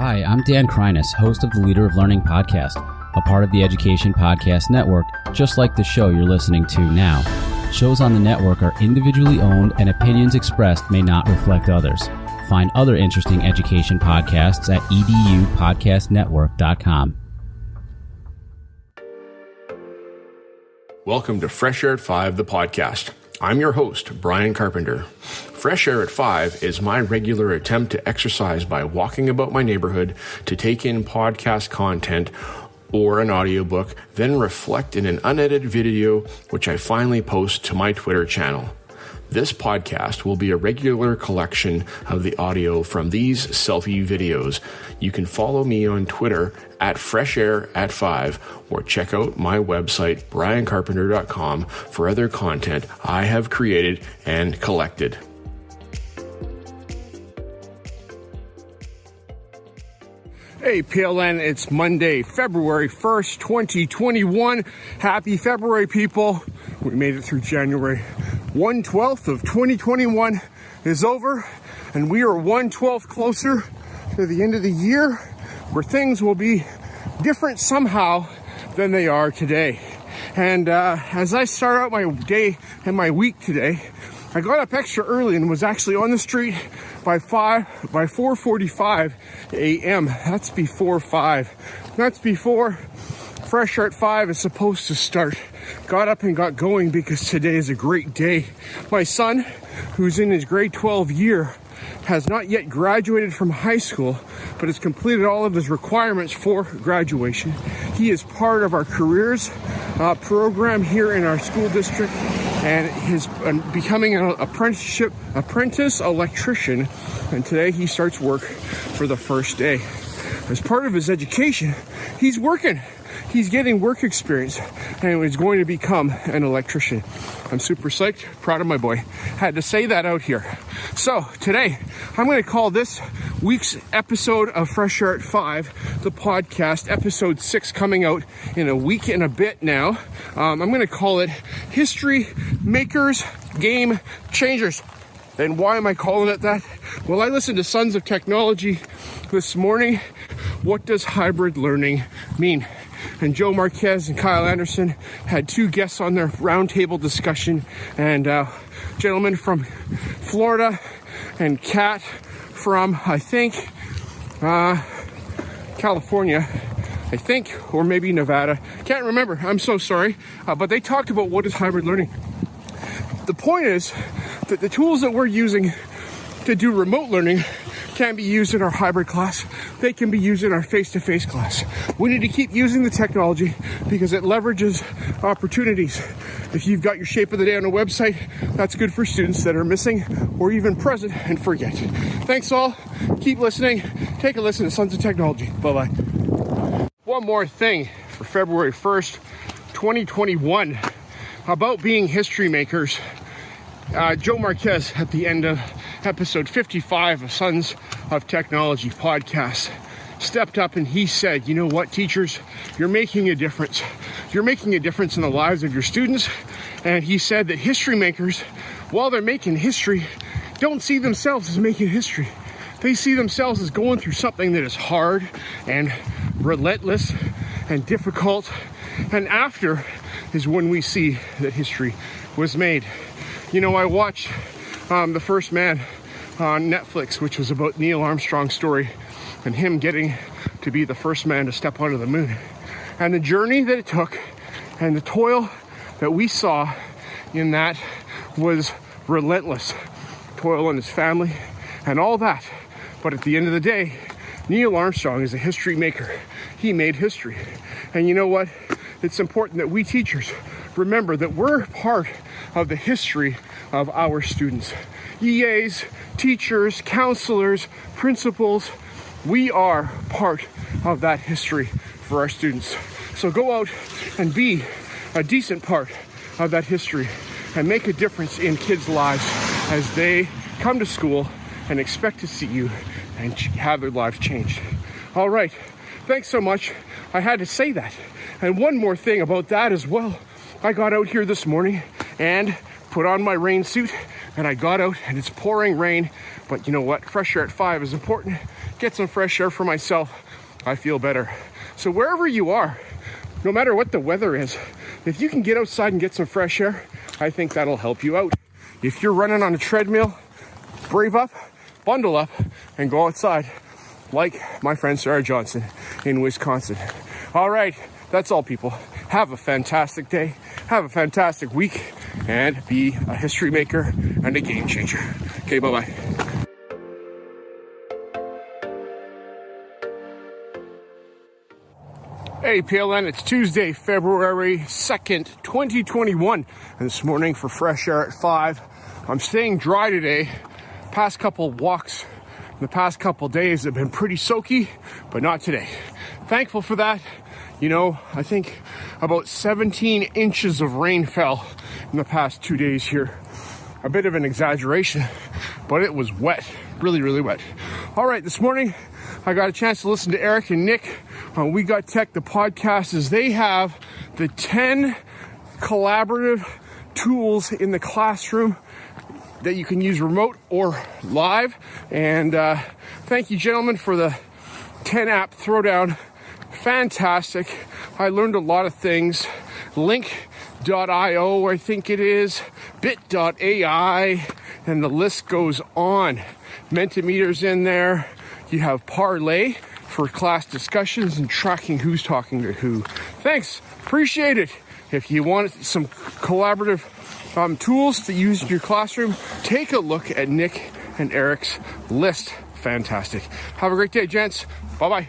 Hi, I'm Dan Krynas, host of the Leader of Learning podcast, a part of the Education Podcast Network, just like the show you're listening to now. Shows on the network are individually owned and opinions expressed may not reflect others. Find other interesting education podcasts at edupodcastnetwork.com. Welcome to Fresh Air at 5, the podcast. I'm your host, Bryon Carpenter. Fresh Air at 5 is my regular attempt to exercise by walking about my neighborhood to take in podcast content or an audiobook, then reflect in an unedited video, which I finally post to my Twitter channel. This podcast will be a regular collection of the audio from these selfie videos. You can follow me on Twitter at FreshAirAtFive or check out my website, BryonCarpenter.com, for other content I have created and collected. Hey PLN, it's Monday, February 1st, 2021. Happy February, people. We made it through January. 1/12 of 2021 is over, and we are 1/12 closer to the end of the year, where things will be different somehow than they are today. And as I start out my day and my week today, I got up extra early and was actually on the street by 4:45 a.m. That's before 5. That's before Fresh Air at 5 is supposed to start. Got up and got going because today is a great day. My son, who's in his grade 12 year, has not yet graduated from high school, but has completed all of his requirements for graduation. He is part of our careers program here in our school district, and is becoming an apprentice electrician, and today he starts work for the first day. As part of his education, he's working. He's getting work experience and is going to become an electrician. I'm super psyched, proud of my boy. Had to say that out here. So today, I'm going to call this week's episode of Fresh Air at 5, the podcast, episode 6, coming out in a week and a bit now. I'm going to call it History Makers, Game Changers. And why am I calling it that? Well, I listened to Sons of Technology this morning. What does hybrid learning mean? And Joe Marquez and Kyle Anderson had two guests on their roundtable discussion, and gentleman from Florida and Kat from, I think, California, I think, or maybe Nevada. Can't remember. I'm so sorry. But they talked about what is hybrid learning. The point is that the tools that we're using to do remote learning can be used in our hybrid class. They can be used in our face-to-face class. We need to keep using the technology because it leverages opportunities. If you've got your shape of the day on a website, that's good for students that are missing or even present and forget. Thanks all. Keep listening. Take a listen to Sons of Technology. Bye-bye. One more thing for February 1st, 2021, about being history makers. Joe Marquez, at the end of episode 55 of Sons of Technology podcast, stepped up and he said, you know what, teachers, you're making a difference. You're making a difference in the lives of your students. And he said that history makers, while they're making history, don't see themselves as making history. They see themselves as going through something that is hard and relentless and difficult. And after is when we see that history was made. You know, I watched The First Man on Netflix, which was about Neil Armstrong's story and him getting to be the first man to step onto the moon. And the journey that it took and the toil that we saw in that was relentless. Toil on his family and all that. But at the end of the day, Neil Armstrong is a history maker. He made history. And you know what? It's important that we teachers remember that we're part of the history of our students. EAs, teachers, counselors, principals, we are part of that history for our students. So go out and be a decent part of that history and make a difference in kids' lives as they come to school and expect to see you and have their lives changed. All right, thanks so much. I had to say that. And one more thing about that as well. I got out here this morning and put on my rain suit, and I got out and it's pouring rain. But you know what? Fresh Air at 5 is important. get some fresh air for myself, I feel better. So wherever you are, no matter what the weather is, if you can get outside and get some fresh air, I think that'll help you out. If you're running on a treadmill, brave up, bundle up, and go outside like my friend Sarah Johnson in Wisconsin. All right, that's all, people. Have a fantastic day, have a fantastic week, and be a history maker and a game changer. Okay, bye-bye. Hey PLN, it's Tuesday, February 2nd, 2021, and this morning for Fresh Air at 5, I'm staying dry today. Past couple walks, the past couple days have been pretty soaky, but not today. Thankful for that. You know, I think about 17 inches of rain fell in the past 2 days here. A bit of an exaggeration, but it was wet, really, really wet. All right, this morning I got a chance to listen to Eric and Nick on We Got Tech, the podcast, as they have the 10 collaborative tools in the classroom that you can use remote or live. And thank you, gentlemen, for the 10 app throwdown. Fantastic. I learned a lot of things. Link.io, I think it is, bit.ai, and the list goes on. Mentimeter's in there. You have Parlay for class discussions and tracking who's talking to who. Thanks, appreciate it. If you want some collaborative tools to use in your classroom, take a look at Nick and Eric's list. Fantastic. Have a great day, gents. Bye-bye.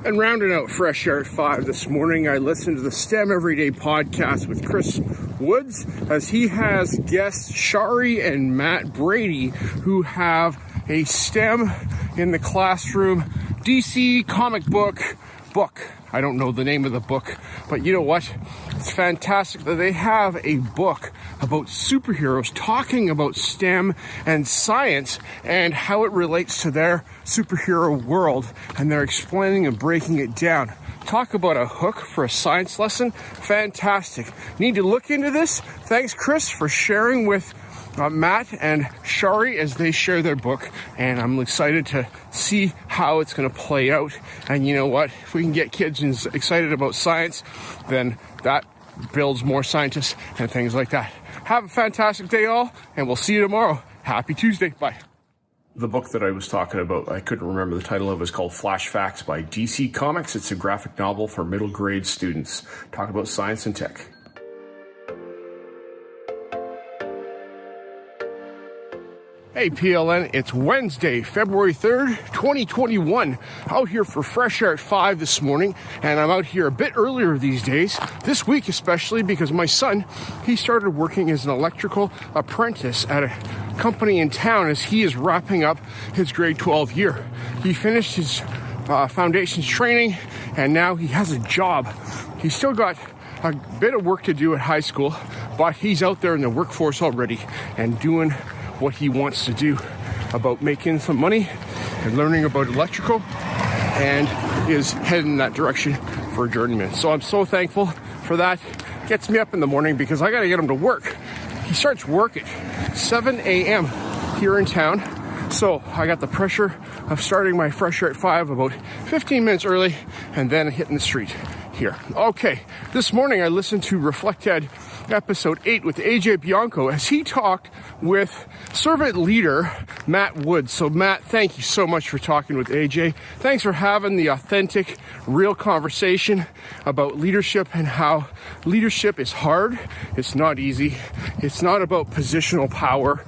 And rounding out Fresh Air at 5 this morning, I listened to the STEM Everyday podcast with Chris Woods, as he has guests Shari and Matt Brady, who have a STEM in the classroom DC comic book. I don't know the name of the book, but you know what? It's fantastic that they have a book about superheroes talking about STEM and science and how it relates to their superhero world, and they're explaining and breaking it down. Talk about a hook for a science lesson. Fantastic. Need to look into this. Thanks, Chris, for sharing with Matt and Shari as they share their book, and I'm excited to see how it's going to play out. And you know what? If we can get kids excited about science, then that builds more scientists and things like that. Have a fantastic day, all, and we'll see you tomorrow. Happy Tuesday. Bye. The book that I was talking about, I couldn't remember the title of, is called Flash Facts by DC Comics. It's a graphic novel for middle grade students. Talk about science and tech. Hey PLN, it's Wednesday, February 3rd, 2021. Out here for Fresh Air at 5 this morning, and I'm out here a bit earlier these days, this week especially, because my son, he started working as an electrical apprentice at a company in town as he is wrapping up his grade 12 year. He finished his foundations training, and now he has a job. He's still got a bit of work to do at high school, but he's out there in the workforce already and doing what he wants to do about making some money and learning about electrical, and is heading in that direction for journeyman. So I'm so thankful for that. Gets me up in the morning because I got to get him to work. He starts work at 7 a.m. here in town. So I got the pressure of starting my Fresh Air at 5 about 15 minutes early and then hitting the street here. Okay, this morning I listened to Reflected episode 8 with AJ Bianco as he talked with servant leader Matt Woods. So Matt, thank you so much for talking with AJ. Thanks for having the authentic, real conversation about leadership and how leadership is hard. It's not easy. It's not about positional power.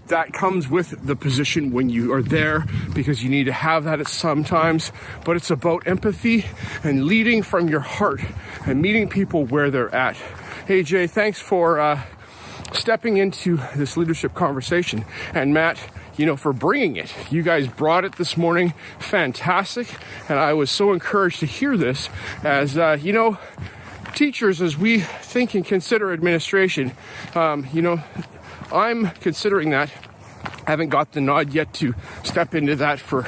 That comes with the position when you are there, because you need to have that at sometimes, but it's about empathy and leading from your heart and meeting people where they're at. AJ, thanks for stepping into this leadership conversation. And Matt, you know, for bringing it. You guys brought it this morning. Fantastic. And I was so encouraged to hear this as, you know, teachers, as we think and consider administration, you know, I'm considering that. I haven't got the nod yet to step into that for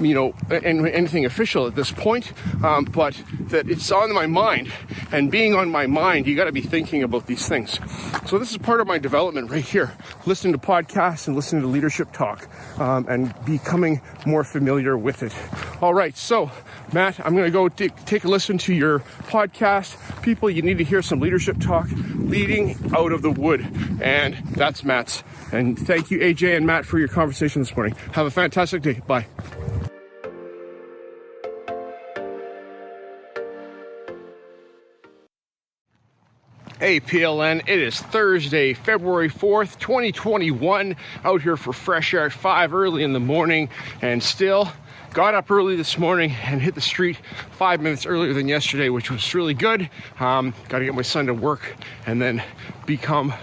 anything official at this point, but that it's on my mind. And being on my mind, you got to be thinking about these things. So this is part of my development right here. Listening to podcasts and listening to leadership talk, and becoming more familiar with it. All right, so Matt, I'm going to go take a listen to your podcast. People, you need to hear some leadership talk, leading out of the wood. And that's Matt's. And thank you, AJ and Matt, for your conversation this morning. Have a fantastic day. Bye. Hey PLN, it is Thursday, February 4th, 2021, out here for Fresh Air at 5 early in the morning, and still got up early this morning and hit the street 5 minutes earlier than yesterday, which was really good. Got to get my son to work and then become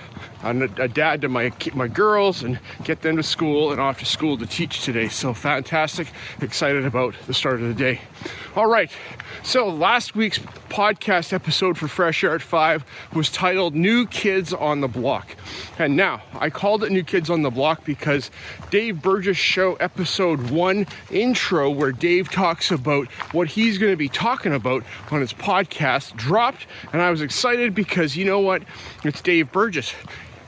a dad to my girls and get them to school and off to school to teach today. So fantastic, excited about the start of the day. All right, so last week's podcast episode for Fresh Air at 5 was titled New Kids on the Block. And now, I called it New Kids on the Block because Dave Burgess Show episode 1 intro, where Dave talks about what he's going to be talking about on his podcast, dropped. And I was excited because, you know what, it's Dave Burgess.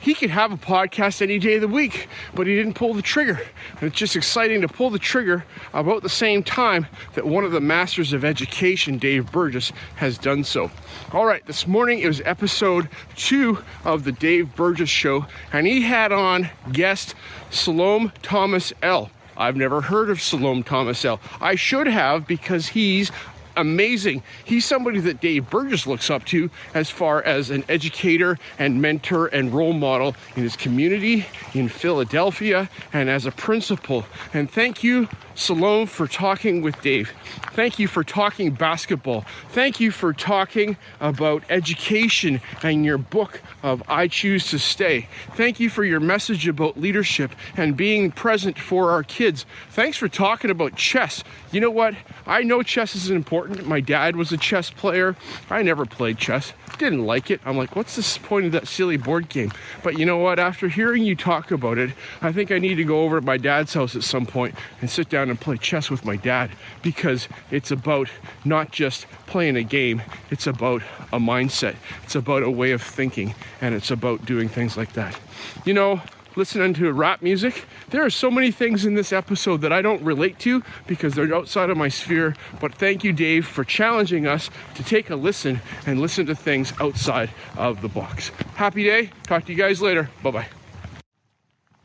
He could have a podcast any day of the week, but he didn't pull the trigger. And it's just exciting to pull the trigger about the same time that one of the masters of education, Dave Burgess, has done so. All right, this morning it was episode 2 of the Dave Burgess Show, and he had on guest Salome Thomas L. I've never heard of Salome Thomas L. I should have, because he's amazing. He's somebody that Dave Burgess looks up to as far as an educator and mentor and role model in his community in Philadelphia and as a principal. And thank you, Salome, for talking with Dave. Thank you for talking basketball. Thank you for talking about education and your book of I Choose to Stay. Thank you for your message about leadership and being present for our kids. Thanks for talking about chess. You know what? I know chess is important. My dad was a chess player. I never played chess. Didn't like it. I'm like, what's the point of that silly board game? But you know what? After hearing you talk about it, I think I need to go over to my dad's house at some point and sit down and play chess with my dad, because it's about not just playing a game. It's about a mindset. It's about a way of thinking, and it's about doing things like that. You know, listening to rap music, there are so many things in this episode that I don't relate to because they're outside of my sphere. But thank you, Dave, for challenging us to take a listen and listen to things outside of the box. Happy day. Talk to you guys later. Bye-bye.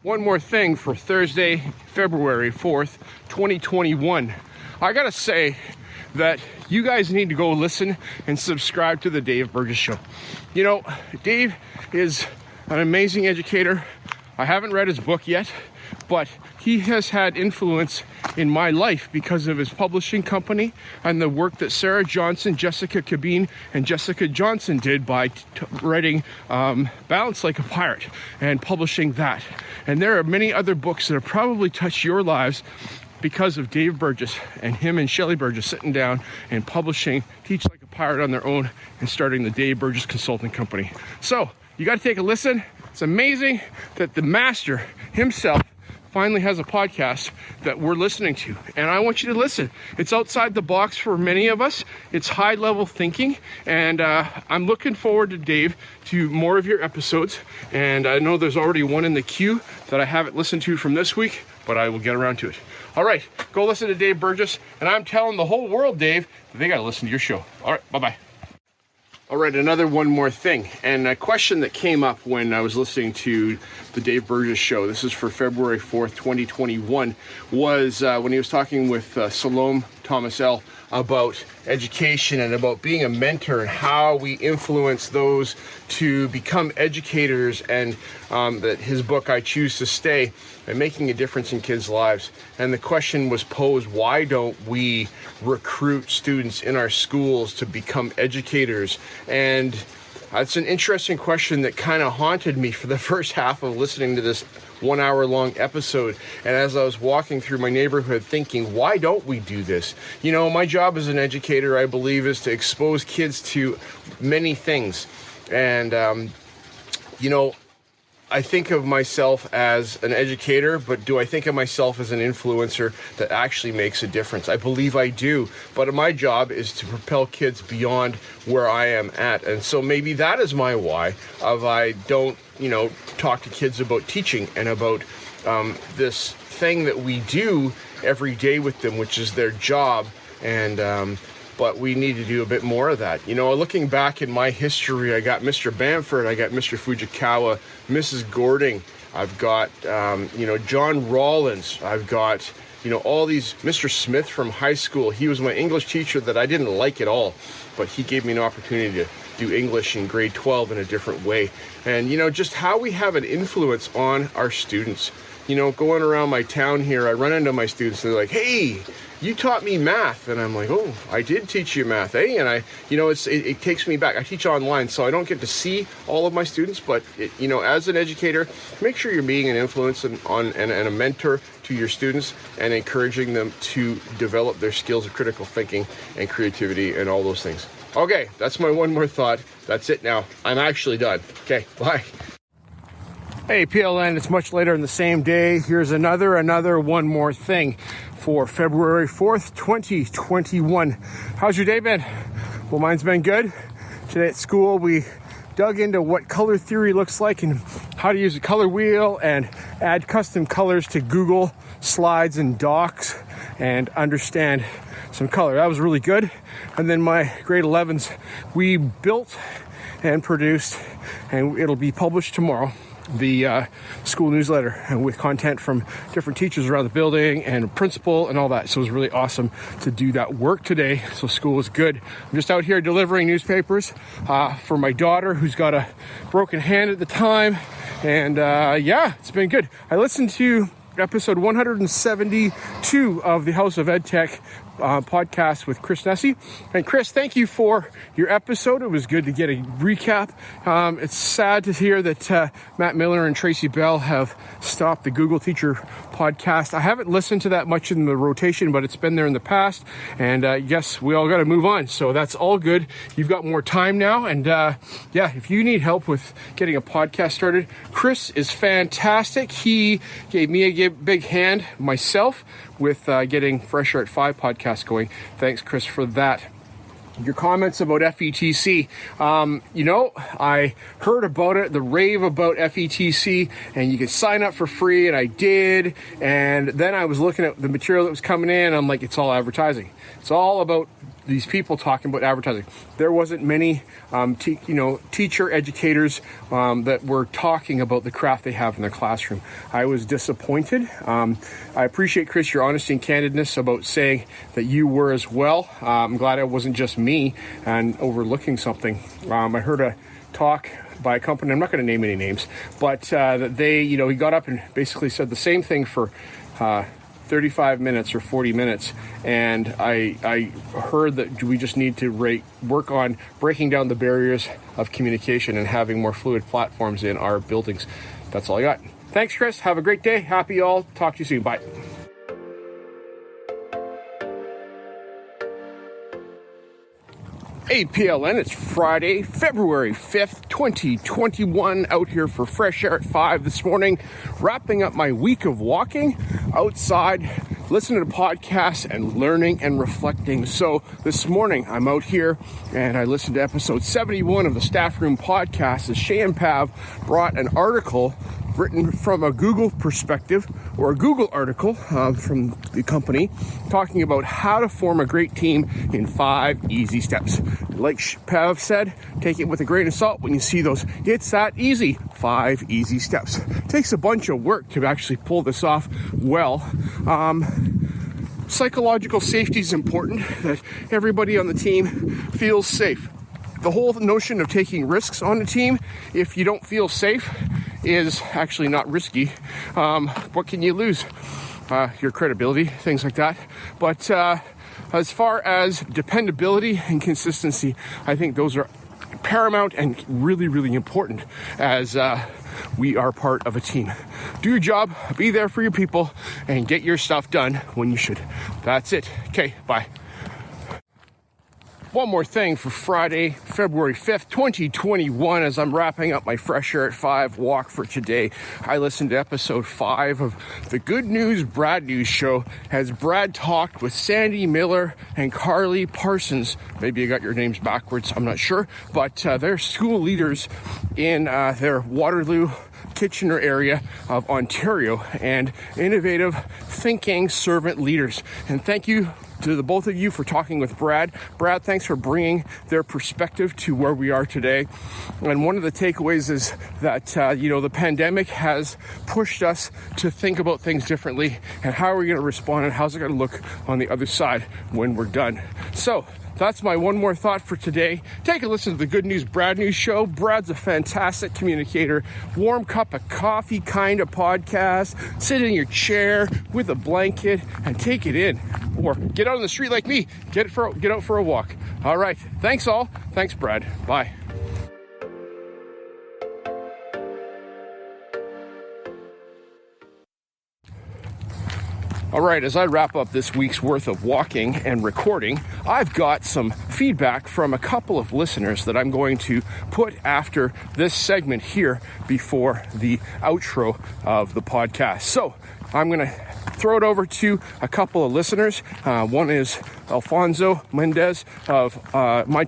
One more thing for Thursday, February 4th, 2021. I gotta say that you guys need to go listen and subscribe to the Dave Burgess Show. You know, Dave is an amazing educator. I haven't read his book yet, but he has had influence in my life because of his publishing company and the work that Sarah Johnson, Jessica Cabine, and Jessica Johnson did by writing Balance Like a Pirate and publishing that. And there are many other books that have probably touched your lives because of Dave Burgess and him and Shelley Burgess sitting down and publishing Teach Like a Pirate on their own and starting the Dave Burgess Consulting Company. So you got to take a listen. It's amazing that the master himself finally has a podcast that we're listening to, and I want you to listen. It's outside the box for many of us. It's high level thinking, and I'm looking forward to Dave to more of your episodes. And I know there's already one in the queue that I haven't listened to from this week, but I will get around to it. All right, go listen to Dave Burgess, and I'm telling the whole world, Dave, that they got to listen to your show. All right, bye-bye. All right, one more thing, and a question that came up when I was listening to the Dave Burgess Show, this is for February 4th, 2021, was when he was talking with Salome Thomas L. about education and about being a mentor and how we influence those to become educators, and that his book, I Choose to Stay, and making a difference in kids' lives. And the question was posed, why don't we recruit students in our schools to become educators? And it's an interesting question that kind of haunted me for the first half of listening to this 1 hour long episode. And as I was walking through my neighborhood thinking, why don't we do this? You know, my job as an educator, I believe, is to expose kids to many things. And, you know, I think of myself as an educator, but do I think of myself as an influencer that actually makes a difference? I believe I do, but my job is to propel kids beyond where I am at. And so maybe that is my why of I don't, talk to kids about teaching and about this thing that we do every day with them, which is their job. And but we need to do a bit more of that. Looking back in my history, I got Mr. Bamford, I got Mr. Fujikawa, Mrs. Gording, I've got, John Rollins, I've got, all these, Mr. Smith from high school. He was my English teacher that I didn't like at all, but he gave me an opportunity to do English in grade 12 in a different way. And, just how we have an influence on our students. Going around my town here, I run into my students and they're like, hey, you taught me math. And I'm like, oh, I did teach you math, eh? And it takes me back. I teach online, so I don't get to see all of my students, but as an educator, make sure you're being an influence and a mentor to your students and encouraging them to develop their skills of critical thinking and creativity and all those things. Okay, that's my one more thought. That's it now. I'm actually done. Okay, bye. Hey, PLN, it's much later in the same day. Here's another one more thing for February 4th, 2021. How's your day been? Well, mine's been good. Today at school, we dug into what color theory looks like and how to use a color wheel and add custom colors to Google Slides and Docs and understand some color. That was really good. And then my grade 11s, we built and produced, and it'll be published tomorrow, the school newsletter, and with content from different teachers around the building and principal and all that. So it was really awesome to do that work today. So school was good. I'm just out here delivering newspapers for my daughter who's got a broken hand at the time. And it's been good. I listened to episode 172 of the House of EdTech podcast with Chris Nessie. And Chris, thank you for your episode. It was good to get a recap. It's sad to hear that Matt Miller and Tracy Bell have stopped the Google Teacher podcast. I haven't listened to that much in the rotation, but it's been there in the past. And yes, we all got to move on. So that's all good. You've got more time now. And if you need help with getting a podcast started, Chris is fantastic. He gave me a big hand myself with getting FreshAirAtFive podcast going. Thanks, Chris, for that. Your comments about FETC. I heard about it, the rave about FETC, and you could sign up for free, and I did. And then I was looking at the material that was coming in. I'm like, it's all advertising. It's all about these people talking about advertising. There wasn't many, teacher educators that were talking about the craft they have in their classroom. I was disappointed. I appreciate, Chris, your honesty and candidness about saying that you were as well. I'm glad it wasn't just me and overlooking something. I heard a talk by a company, I'm not going to name any names, but that they, he got up and basically said the same thing for 35 minutes or 40 minutes, and I heard that we just need to work on breaking down the barriers of communication and having more fluid platforms in our buildings. That's all I got. Thanks, Chris. Have a great day. Happy all. Talk to you soon. Bye. Hey PLN, it's Friday, February 5th, 2021, out here for Fresh Air at 5 this morning, wrapping up my week of walking outside, listening to podcasts and learning and reflecting. So this morning I'm out here and I listened to episode 71 of the Staff Room podcast as Shay and Pav brought an article written from a Google perspective, or a Google article from the company, talking about how to form a great team in 5 easy steps. Like Pav said, take it with a grain of salt when you see those. It's that easy. 5 easy steps. It takes a bunch of work to actually pull this off well. Psychological safety is important, that everybody on the team feels safe. The whole notion of taking risks on the team, if you don't feel safe, is actually not risky. What can you lose? Your credibility, things like that. But as far as dependability and consistency, I think those are paramount and really, really important as we are part of a team. Do your job, be there for your people, and get your stuff done when you should. That's it. Okay, bye. One more thing for Friday, February 5th, 2021, as I'm wrapping up my Fresh Air at 5 walk for today. I listened to episode 5 of the Good News Brad News show as Brad talked with Sandy Miller and Carly Parsons. Maybe I got your names backwards, I'm not sure, but they're school leaders in their Waterloo, Kitchener area of Ontario, and innovative thinking servant leaders. And thank you to the both of you for talking with Brad. Brad, thanks for bringing their perspective to where we are today. And one of the takeaways is that, the pandemic has pushed us to think about things differently, and how are we going to respond, and how's it going to look on the other side when we're done. So that's my one more thought for today. Take a listen to the Good News Brad News show. Brad's a fantastic communicator. Warm cup of coffee kind of podcast. Sit in your chair with a blanket and take it in. Or get out on the street like me. Get out for a walk. All right. Thanks all. Thanks, Brad. Bye. All right, as I wrap up this week's worth of walking and recording, I've got some feedback from a couple of listeners that I'm going to put after this segment here before the outro of the podcast. So I'm going to throw it over to a couple of listeners. One is Alfonso Mendez of My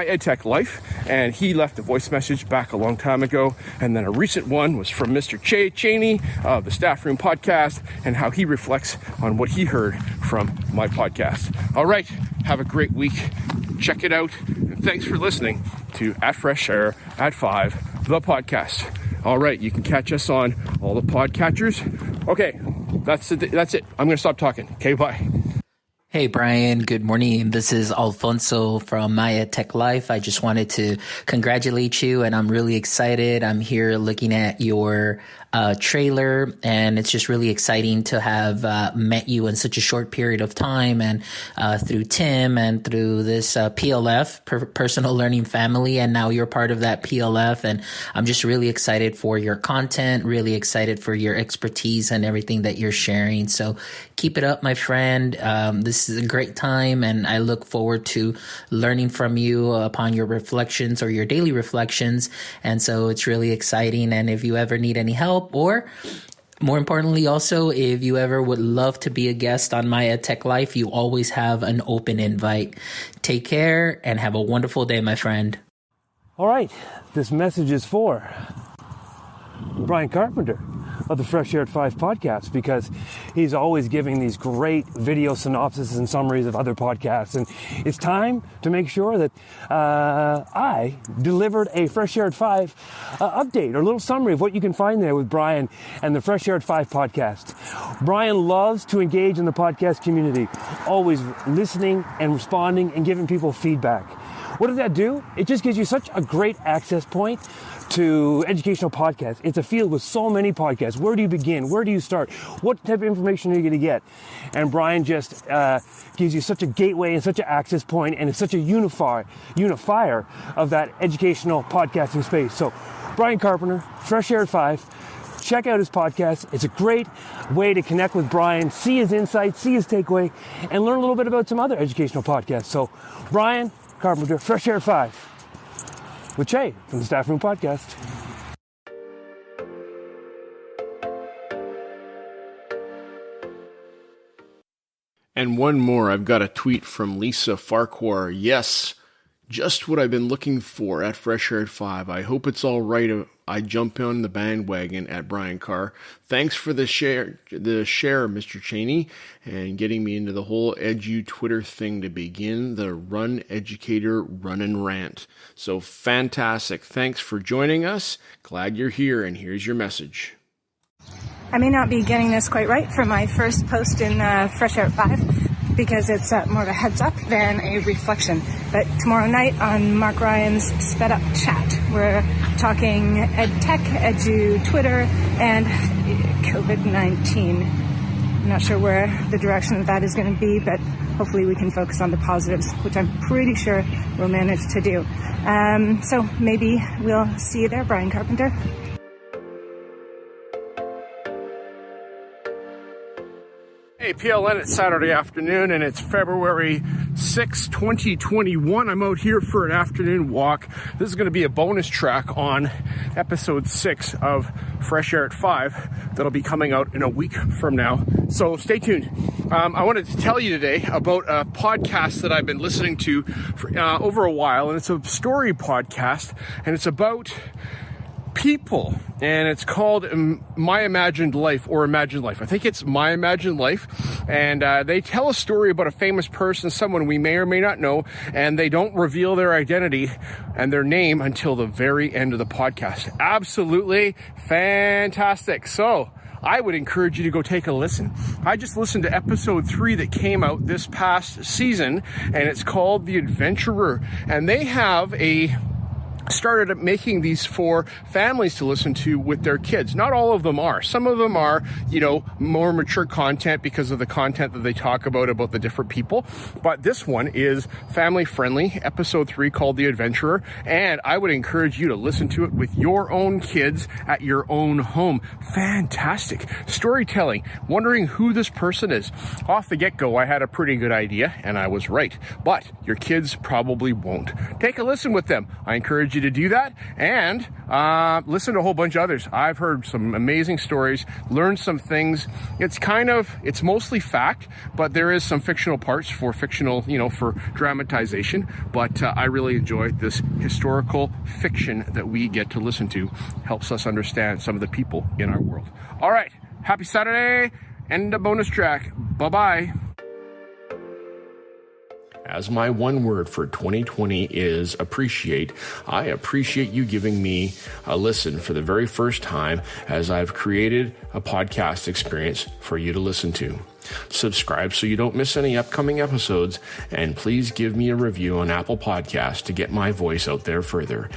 EdTech Life, and he left a voice message back a long time ago. And then a recent one was from Mr. Cheney of the Staff Room Podcast, and how he reflects on what he heard from my podcast. All right, have a great week. Check it out, and thanks for listening to At Fresh Air at 5, the podcast. All right, you can catch us on all the podcatchers. Okay, that's it. I'm going to stop talking. Okay, bye. Hey, Bryon. Good morning. This is Alfonso from My EdTech Life. I just wanted to congratulate you, and I'm really excited. I'm here looking at your trailer, and it's just really exciting to have met you in such a short period of time, and through Tim and through this PLF, Personal Learning Family, and now you're part of that PLF, and I'm just really excited for your content, really excited for your expertise and everything that you're sharing. So keep it up, my friend. This is a great time, and I look forward to learning from you upon your reflections or your daily reflections. And so it's really exciting. And if you ever need any help, or more importantly, also, if you ever would love to be a guest on My EdTech Life, you always have an open invite. Take care and have a wonderful day, my friend. All right, this message is for Bryon Carpenter of the Fresh Air at 5 podcast, because he's always giving these great video synopses and summaries of other podcasts. And it's time to make sure that I delivered a Fresh Air at 5 update, or a little summary of what you can find there with Bryon and the Fresh Air at 5 podcast. Bryon loves to engage in the podcast community, always listening and responding and giving people feedback. What does that do? It just gives you such a great access point to educational podcasts. It's a field with so many podcasts. Where do you begin? Where do you start? What type of information are you going to get? And Bryon just gives you such a gateway and such an access point, and it's such a unifier of that educational podcasting space. So Bryon Carpenter, Fresh Air at 5, check out his podcast. It's a great way to connect with Bryon, see his insights, see his takeaway, and learn a little bit about some other educational podcasts. So Bryon Carpenter, Fresh Air at 5, with Che from the Staff Room Podcast. And one more, I've got a tweet from Lisa Farquhar. Yes, just what I've been looking for at Fresh Air at 5. I hope it's all right. I jump on the bandwagon at Bryon Carr. Thanks for the share, Mr. Cheney, and getting me into the whole edu Twitter thing to begin the Run Educator Run and Rant. So fantastic. Thanks for joining us. Glad you're here, and here's your message. I may not be getting this quite right for my first post in Fresh Air 5, because it's more of a heads up than a reflection. But tomorrow night on Mark Ryan's Sped Up Chat, we're talking ed tech, edu, Twitter, and COVID-19. I'm not sure where the direction of that is going to be, but hopefully we can focus on the positives, which I'm pretty sure we'll manage to do. So maybe we'll see you there, Bryon Carpenter. Hey, PLN, it's Saturday afternoon and it's February 6, 2021. I'm out here for an afternoon walk. This is going to be a bonus track on episode 6 of Fresh Air at 5 that'll be coming out in a week from now. So stay tuned. I wanted to tell you today about a podcast that I've been listening to for over a while, and it's a story podcast, and it's about people, and it's called My Imagined Life or Imagined Life. I think it's My Imagined Life, and they tell a story about a famous person, someone we may or may not know, and they don't reveal their identity and their name until the very end of the podcast. Absolutely fantastic. So I would encourage you to go take a listen. I just listened to episode 3 that came out this past season, and it's called The Adventurer, and they have started making these for families to listen to with their kids. Not all of them are. Some of them are, more mature content because of the content that they talk about the different people. But this one is family friendly, episode 3 called The Adventurer. And I would encourage you to listen to it with your own kids at your own home. Fantastic storytelling. Wondering who this person is. Off the get-go, I had a pretty good idea and I was right. But your kids probably won't. Take a listen with them. I encourage you to do that and listen to a whole bunch of others. I've heard some amazing stories, learned some things. It's mostly fact, but there is some fictional parts for fictional, for dramatization. But I really enjoy this historical fiction that we get to listen to. Helps us understand some of the people in our world. All right, happy Saturday and a bonus track. Bye-bye. As my one word for 2020 is appreciate, I appreciate you giving me a listen for the very first time as I've created a podcast experience for you to listen to. Subscribe so you don't miss any upcoming episodes, and please give me a review on Apple Podcasts to get my voice out there further.